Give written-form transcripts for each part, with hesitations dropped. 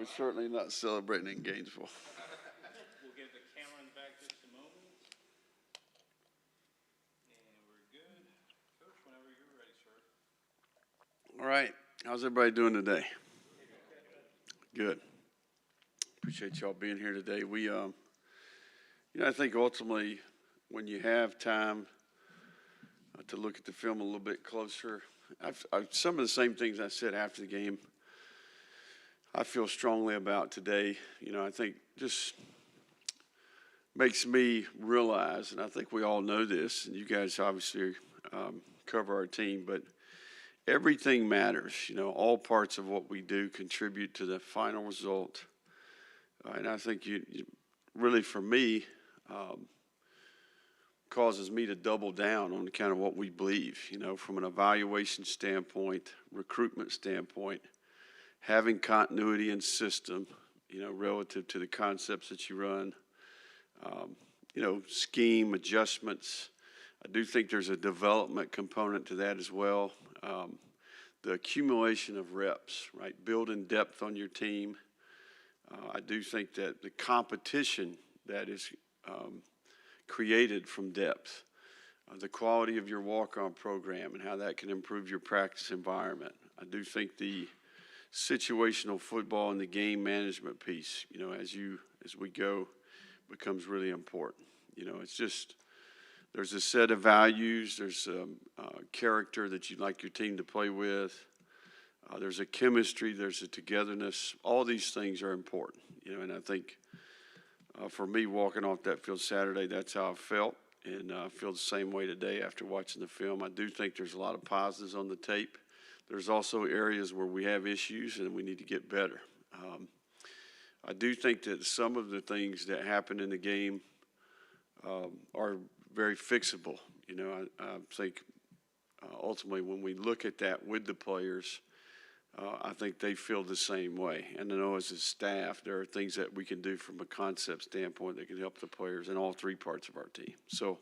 we're certainly not celebrating in Gainesville. We'll give the camera in the back just a moment. And we're good. Coach, whenever you're ready, sir. All right. How's everybody doing today? Good. Appreciate y'all being here today. We, I think ultimately when you have time to look at the film a little bit closer, some of the same things I said after the game, I feel strongly about today. I think just makes me realize, and I think we all know this, and you guys obviously cover our team, but everything matters. All parts of what we do contribute to the final result. And I think you really, for me, causes me to double down on kind of what we believe, from an evaluation standpoint, recruitment standpoint, having continuity and system, relative to the concepts that you run, scheme adjustments. I do think there's a development component to that as well. The accumulation of reps, right? Building depth on your team. I do think that the competition that is created from depth, the quality of your walk-on program and how that can improve your practice environment. I do think the situational football and the game management piece, as we go, becomes really important. It's just, there's a set of values, there's a character that you'd like your team to play with, there's a chemistry, there's a togetherness. All these things are important, and I think for me walking off that field Saturday, that's how I felt, and I feel the same way today after watching the film. I do think there's a lot of positives on the tape. There's also areas where we have issues and we need to get better. I do think that some of the things that happened in the game are very fixable. I think ultimately when we look at that with the players, I think they feel the same way. And I know as a staff, there are things that we can do from a concept standpoint that can help the players in all three parts of our team. So,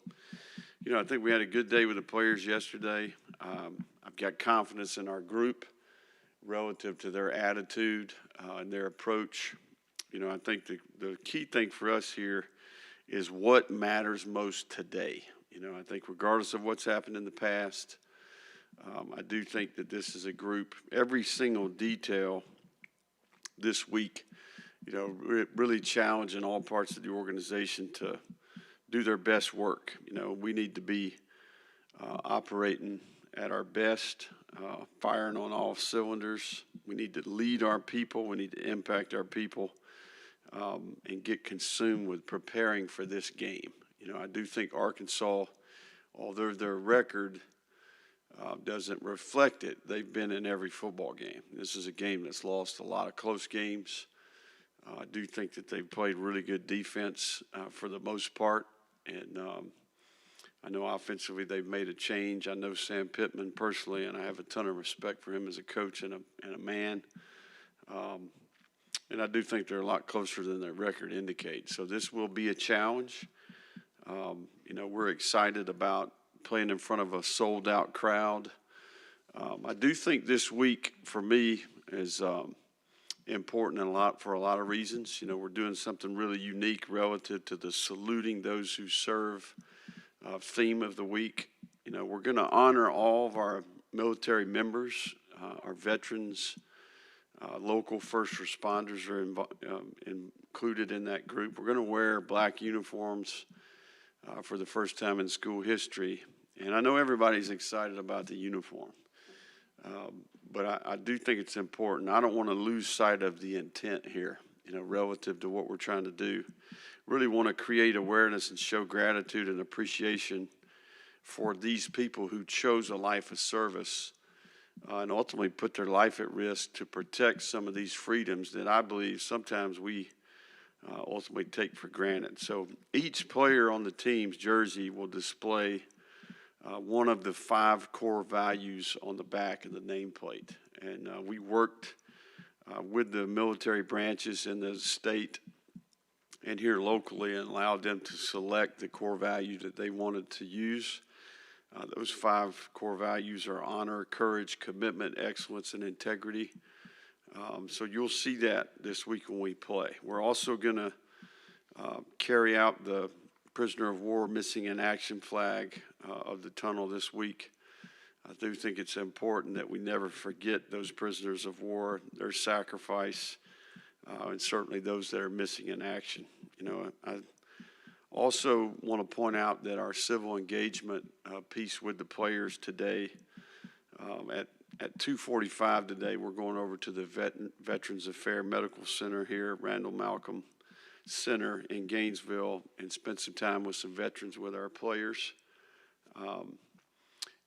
I think we had a good day with the players yesterday. I've got confidence in our group relative to their attitude and their approach. I think the key thing for us here is what matters most today. I think regardless of what's happened in the past, I do think that this is a group, every single detail this week, really challenging all parts of the organization to do their best work. We need to be operating at our best, firing on all cylinders. We need to lead our people. We need to impact our people and get consumed with preparing for this game. I do think Arkansas, although their record doesn't reflect it, they've been in every football game. This is a game that's lost a lot of close games. I do think that they've played really good defense for the most part. And I know offensively they've made a change. I know Sam Pittman personally, and I have a ton of respect for him as a coach and a man. And I do think they're a lot closer than their record indicates. So this will be a challenge. We're excited about playing in front of a sold-out crowd. I do think this week for me is important for a lot of reasons. We're doing something really unique relative to the saluting those who serve theme of the week. We're going to honor all of our military members, our veterans, local first responders are included in that group. We're going to wear black uniforms for the first time in school history. And I know everybody's excited about the uniform. But I do think it's important. I don't want to lose sight of the intent here, relative to what we're trying to do. Really want to create awareness and show gratitude and appreciation for these people who chose a life of service and ultimately put their life at risk to protect some of these freedoms that I believe sometimes we ultimately take for granted. So each player on the team's jersey will display one of the 5 core values on the back of the nameplate. And we worked with the military branches in the state and here locally and allowed them to select the core value that they wanted to use. Those 5 core values are honor, courage, commitment, excellence, and integrity. So you'll see that this week when we play. We're also going to carry out the prisoner of war missing in action flag of the tunnel this week. I do think it's important that we never forget those prisoners of war, their sacrifice, and certainly those that are missing in action. I also want to point out that our civil engagement piece with the players today, at 2:45 today, we're going over to the Veterans Affairs Medical Center here, Randall Malcolm Center in Gainesville, and spend some time with some veterans with our players.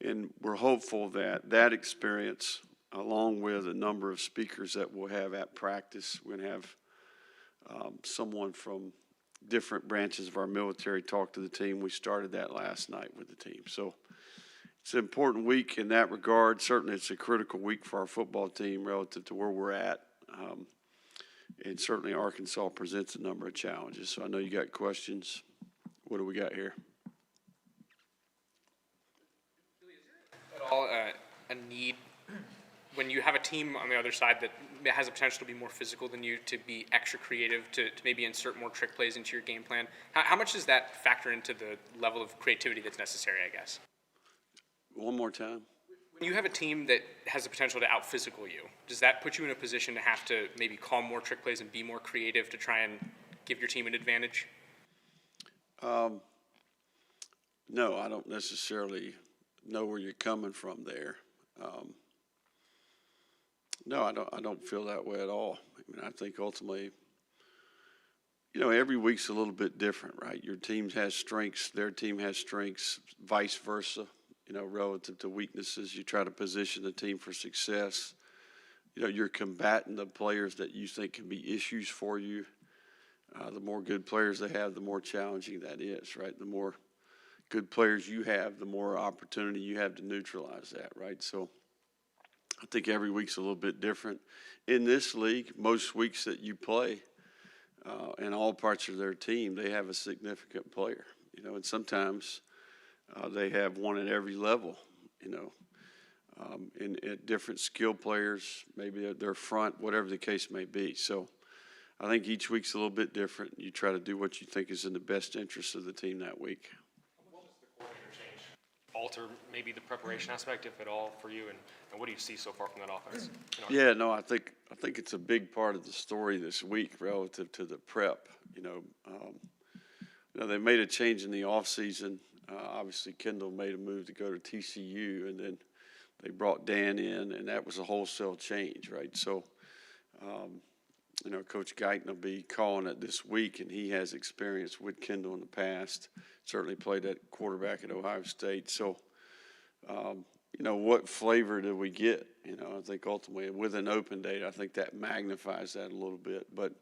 And we're hopeful that that experience, along with a number of speakers that we'll have at practice, we're going to have someone from different branches of our military talk to the team. We started that last night with the team. So it's an important week in that regard. Certainly it's a critical week for our football team relative to where we're at. And certainly Arkansas presents a number of challenges. So I know you got questions. What do we got here? At all a need when you have a team on the other side that has a potential to be more physical than you, to be extra creative, to maybe insert more trick plays into your game plan? How much does that factor into the level of creativity that's necessary, I guess? One more time. When you have a team that has the potential to out-physical you, does that put you in a position to have to maybe call more trick plays and be more creative to try and give your team an advantage? No, I don't necessarily know where you're coming from there. No, I don't feel that way at all. I mean, I think ultimately, every week's a little bit different, right? Your team has strengths, their team has strengths, vice versa. Relative to weaknesses, you try to position the team for success. You're combating the players that you think can be issues for you. The more good players they have, the more challenging that is, right? The more good players you have, the more opportunity you have to neutralize that, right? So I think every week's a little bit different. In this league, most weeks that you play in all parts of their team, they have a significant player, and sometimes they have one at every level, and at different skill players, maybe their front, whatever the case may be. So I think each week's a little bit different. You try to do what you think is in the best interest of the team that week. What does the coordinator change? Alter maybe the preparation aspect, if at all, for you, and what do you see so far from that offense? Yeah, no, I think it's a big part of the story this week relative to the prep. They made a change in the offseason. Obviously, Kendall made a move to go to TCU, and then they brought Dan in, and that was a wholesale change, right? So, Coach Guyton will be calling it this week, and he has experience with Kendall in the past. Certainly played at quarterback at Ohio State. So, what flavor do we get? I think ultimately with an open date, I think that magnifies that a little bit. But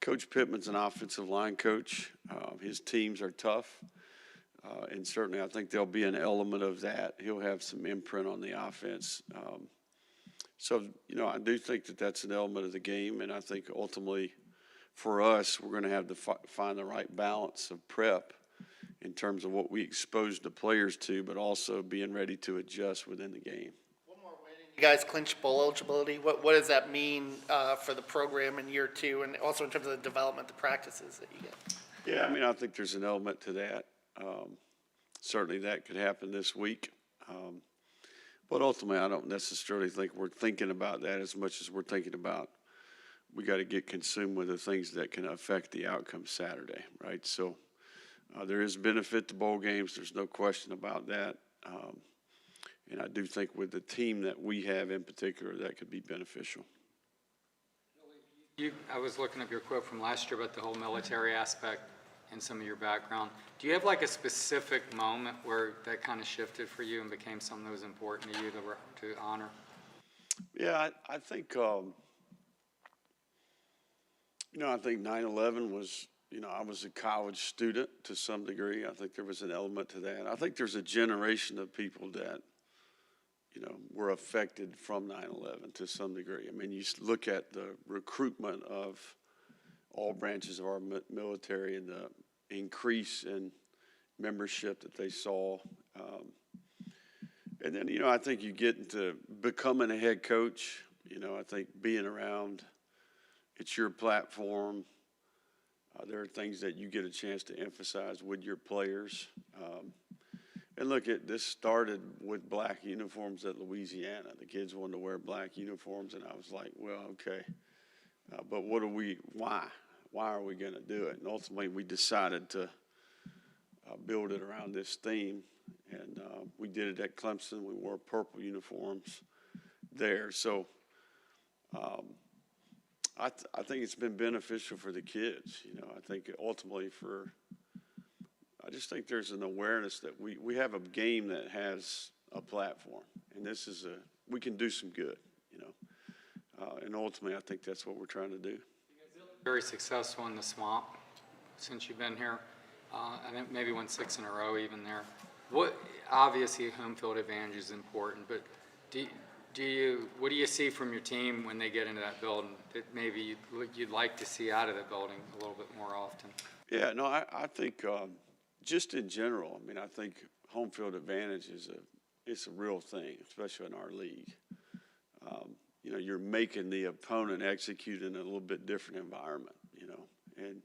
Coach Pittman's an offensive line coach. His teams are tough. And certainly I think there'll be an element of that. He'll have some imprint on the offense. So, I do think that that's an element of the game. And I think ultimately for us, we're going to have to find the right balance of prep in terms of what we expose the players to, but also being ready to adjust within the game. One more win, and you guys clinch bowl eligibility. What does that mean for the program in year two, and also in terms of the development, the practices that you get? Yeah, I think there's an element to that. Certainly that could happen this week. But ultimately, I don't necessarily think we're thinking about that as much as we're thinking about we got to get consumed with the things that can affect the outcome Saturday, right? So there is benefit to bowl games. There's no question about that. And I do think with the team that we have in particular, that could be beneficial. I was looking up your quote from last year about the whole military aspect and some of your background. Do you have like a specific moment where that kind of shifted for you and became something that was important to you to honor? Yeah, I think, I think 9/11 was, I was a college student to some degree. I think there was an element to that. I think there's a generation of people that, were affected from 9/11 to some degree. I mean, you look at the recruitment of all branches of our military and the increase in membership that they saw. And then, I think you get into becoming a head coach, You know, I think being around, it's your platform. There are things that you get a chance to emphasize with your players. And look, this started with black uniforms at Louisiana. The kids wanted to wear black uniforms, and I was like, well, okay. But why? Why are we going to do it? And ultimately, we decided to build it around this theme. And we did it at Clemson. We wore purple uniforms there. So I think it's been beneficial for the kids. You know, I think ultimately I just think there's an awareness that we have a game that has a platform. And we can do some good, you know. And ultimately, I think that's what we're trying to do. Very successful in the Swamp since you've been here. I think maybe won 6 in a row even there. Obviously, home field advantage is important, but what do you see from your team when they get into that building that maybe you'd like to see out of the building a little bit more often? Yeah, no, I think just in general, I mean, I think home field advantage it's a real thing, especially in our league. You know, you're making the opponent execute in a little bit different environment, you know, and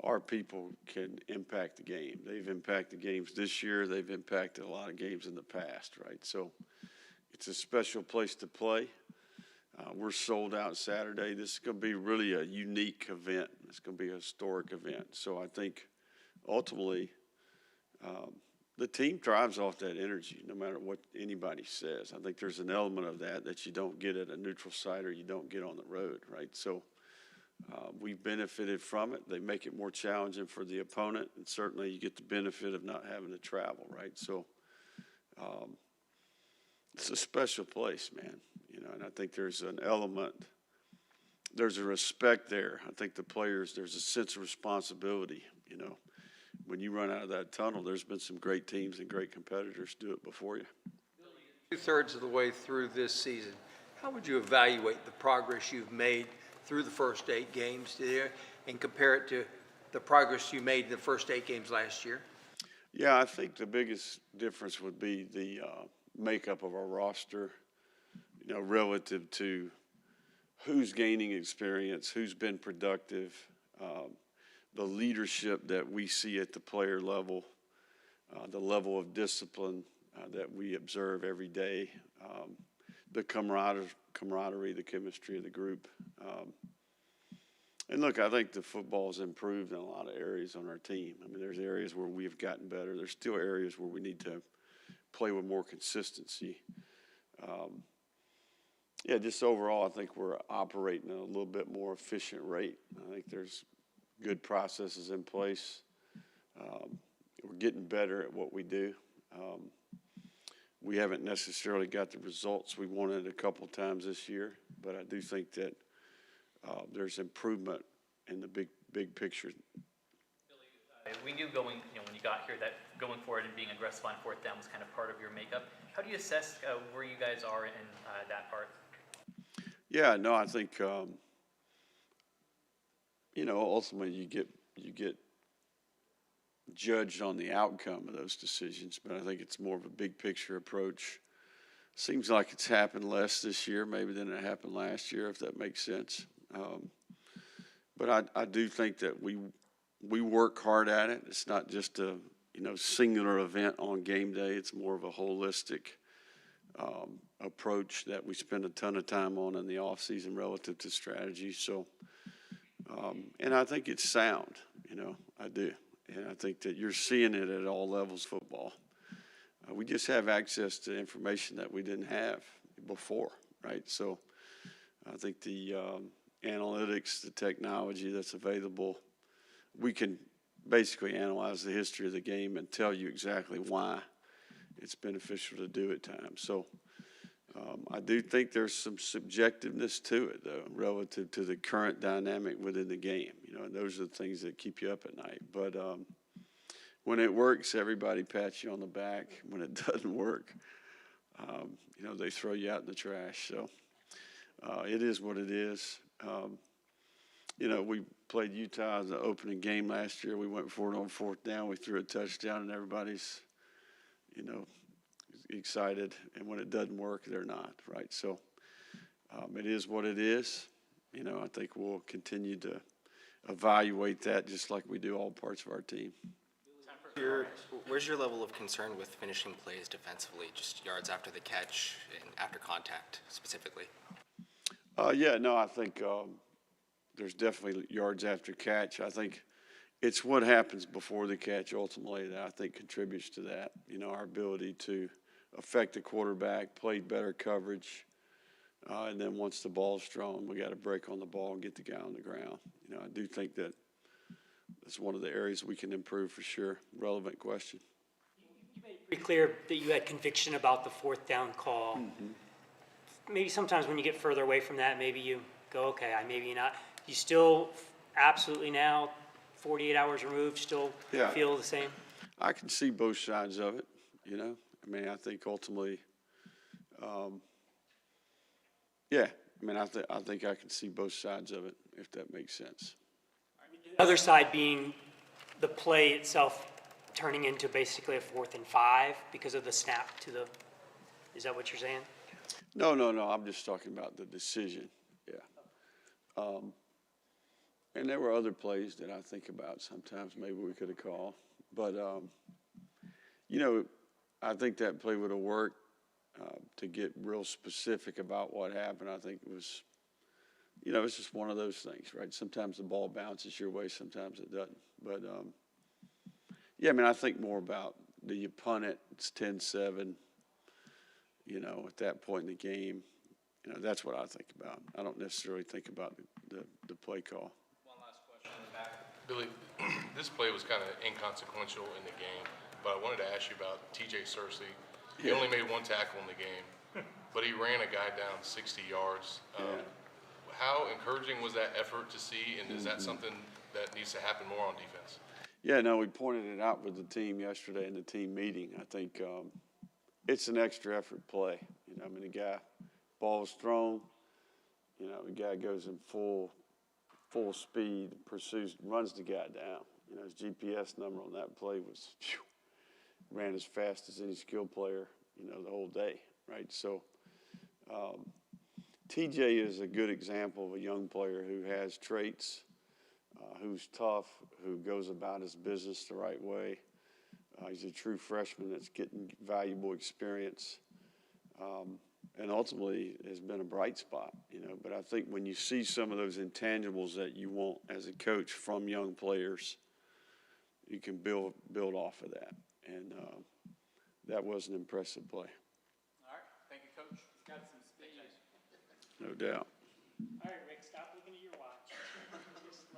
our people can impact the game. They've impacted games this year. They've impacted a lot of games in the past, right? So it's a special place to play. We're sold out Saturday. This is going to be really a unique event. It's going to be a historic event. So I think ultimately the team thrives off that energy, no matter what anybody says. I think there's an element of that you don't get at a neutral site or you don't get on the road, right? So we've benefited from it. They make it more challenging for the opponent, and certainly you get the benefit of not having to travel, right? So it's a special place, man, you know, and I think there's an element, there's a respect there. I think the players, there's a sense of responsibility, you know. When you run out of that tunnel, there's been some great teams and great competitors do it before you. 2/3 of the way through this season, how would you evaluate the progress you've made through the first 8 games there and compare it to the progress you made in the first 8 games last year? Yeah, I think the biggest difference would be the makeup of our roster, you know, relative to who's gaining experience, who's been productive, the leadership that we see at the player level, the level of discipline that we observe every day, the camaraderie, the chemistry of the group. And look, I think the football's improved in a lot of areas on our team. I mean, there's areas where we've gotten better. There's still areas where we need to play with more consistency. Yeah, just overall, I think we're operating at a little bit more efficient rate. I think there's good processes in place. We're getting better at what we do. We haven't necessarily got the results we wanted a couple times this year, but I do think that there's improvement in the big picture. We knew when you got here that going forward and being aggressive on 4th down was kind of part of your makeup. How do you assess where you guys are in that part? Yeah, no, I think you know, ultimately you get judged on the outcome of those decisions, but I think it's more of a big picture approach. Seems like it's happened less this year maybe than it happened last year, if that makes sense. But I do think that we work hard at it. It's not just a singular event on game day. It's more of a holistic approach that we spend a ton of time on in the off season relative to strategy. So, and I think it's sound. You know, I do, and I think that you're seeing it at all levels of football. We just have access to information that we didn't have before, right? So, I think the analytics, the technology that's available, we can basically analyze the history of the game and tell you exactly why it's beneficial to do at times. So I do think there's some subjectiveness to it, though, relative to the current dynamic within the game. You know, and those are the things that keep you up at night. But when it works, everybody pats you on the back. When it doesn't work, they throw you out in the trash. So it is what it is. We played Utah in the opening game last year. We went for it on 4th down. We threw a touchdown, and everybody's, excited. And when it doesn't work, they're not, right? So It is what it is. You know, I think we'll continue to evaluate that just like we do all parts of our team. Where's your level of concern with finishing plays defensively, just yards after the catch and after contact specifically? Yeah, no, I think there's definitely yards after catch. I think it's what happens before the catch ultimately that I think contributes to that. You know, our ability to affect the quarterback, play better coverage, and then once the ball's thrown, we got to break on the ball and get the guy on the ground. You know, I do think that that's one of the areas we can improve for sure. Relevant question. You made it pretty clear that you had conviction about the fourth down call. Mm-hmm. Maybe sometimes when you get further away from that, maybe you go, okay, maybe not. You still absolutely now, 48 hours removed, still Yeah. feel the same? I can see both sides of it, you know. I mean, I think ultimately, yeah. I mean, I think I can see both sides of it, if that makes sense. The other side being the play itself turning into basically a 4th and 5 because of the snap to the, is that what you're saying? No. I'm just talking about the decision. Yeah. And there were other plays that I think about sometimes maybe we could have called. But, you know, I think that play would have worked to get real specific about what happened. I think it was, you know, it's just one of those things, right? Sometimes the ball bounces your way, sometimes it doesn't. But, yeah, I mean, I think more about do you punt it, it's 10-7, you know, at that point in the game. You know, that's what I think about. I don't necessarily think about the play call. One last question in the back. Billy, this play was kind of inconsequential in the game, but I wanted to ask you about T.J. Searcy. He only made one tackle in the game, but he ran a guy down 60 yards. How encouraging was that effort to see, and is that something that needs to happen more on defense? Yeah, no, we pointed it out with the team yesterday in the team meeting. I think it's an extra effort play. You know, I mean, the guy, ball's thrown, you know, the guy goes in full speed, pursues, runs the guy down. You know, his GPS number on that play was, ran as fast as any skilled player, you know, the whole day, right? So TJ is a good example of a young player who has traits, who's tough, who goes about his business the right way. He's a true freshman that's getting valuable experience, and ultimately has been a bright spot, you know. But I think when you see some of those intangibles that you want as a coach from young players, you can build off of that. And that was an impressive play. All right, thank you, Coach. Got some speed. No doubt. All